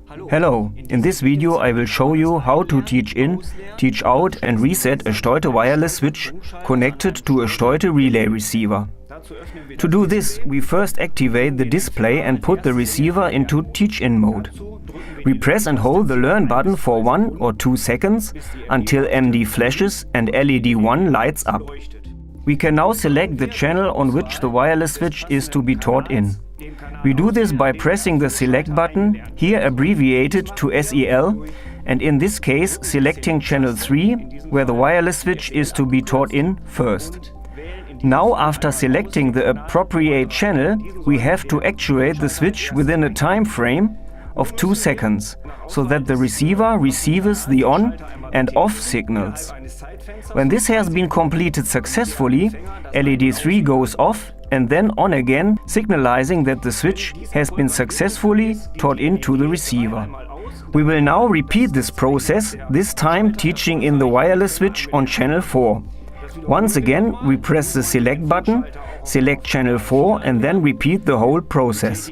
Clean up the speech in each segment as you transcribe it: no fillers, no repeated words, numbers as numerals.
Hello, in this video I will show you how to teach in, teach out and reset a Stoite wireless switch connected to a Stoite relay receiver. To do this, we first activate the display and put the receiver into teach in mode. We press and hold the Learn button for 1 or 2 seconds until MD flashes and LED 1 lights up. We can now select the channel on which the wireless switch is to be taught in. We do this by pressing the Select button, here abbreviated to SEL, and in this case selecting channel 3, where the wireless switch is to be taught in first. Now, after selecting the appropriate channel, we have to actuate the switch within a time frame of 2 seconds, so that the receiver receives the on and off signals. When this has been completed successfully, LED 3 goes off and then on again, signalizing that the switch has been successfully taught into the receiver. We will now repeat this process, this time teaching in the wireless switch on channel 4. Once again, we press the Select button, select channel 4 and then repeat the whole process.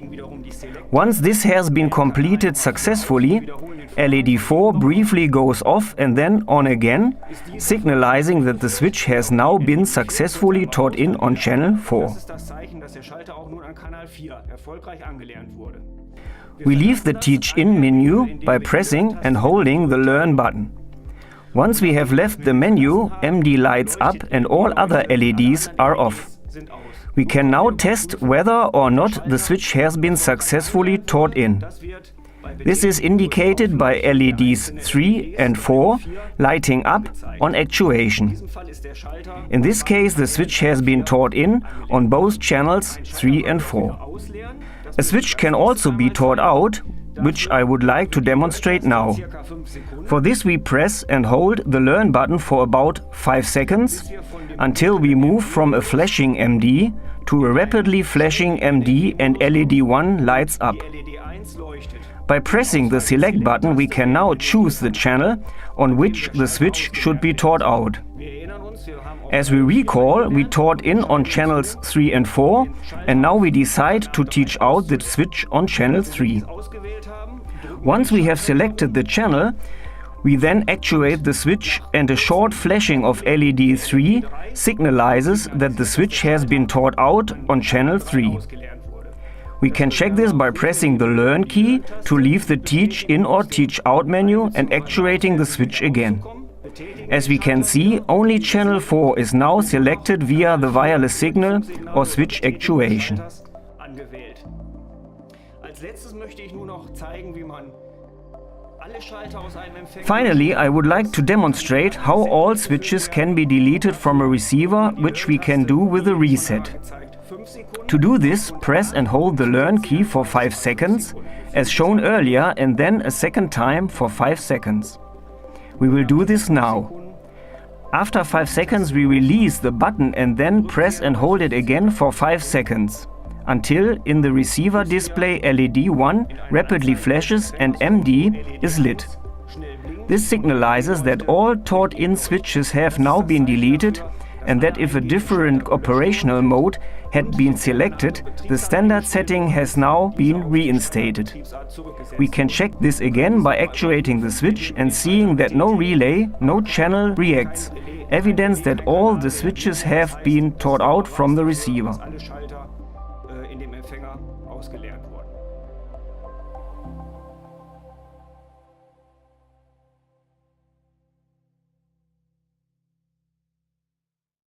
Once this has been completed successfully, LED 4 briefly goes off and then on again, signalizing that the switch has now been successfully taught in on channel 4. We leave the Teach In menu by pressing and holding the Learn button. Once we have left the menu, MD lights up and all other LEDs are off. We can now test whether or not the switch has been successfully taught in. This is indicated by LEDs 3 and 4 lighting up on actuation. In this case, the switch has been taught in on both channels 3 and 4. A switch can also be taught out, which I would like to demonstrate now. For this we press and hold the Learn button for about 5 seconds until we move from a flashing MD to a rapidly flashing MD and LED 1 lights up. By pressing the Select button, we can now choose the channel on which the switch should be taught out. As we recall, we taught in on channels 3 and 4, and now we decide to teach out the switch on channel 3. Once we have selected the channel, we then actuate the switch and a short flashing of LED 3 signalizes that the switch has been taught out on channel 3. We can check this by pressing the Learn key to leave the Teach In or Teach Out menu and actuating the switch again. As we can see, only channel 4 is now selected via the wireless signal or switch actuation. Finally, I would like to demonstrate how all switches can be deleted from a receiver, which we can do with a reset. To do this, press and hold the Learn key for 5 seconds, as shown earlier, and then a second time for 5 seconds. We will do this now. After 5 seconds we release the button and then press and hold it again for 5 seconds, until in the receiver display LED 1 rapidly flashes and MD is lit. This signalizes that all taught-in switches have now been deleted and that if a different operational mode had been selected, the standard setting has now been reinstated. We can check this again by actuating the switch and seeing that no relay, no channel reacts, evidence that all the switches have been taught out from the receiver.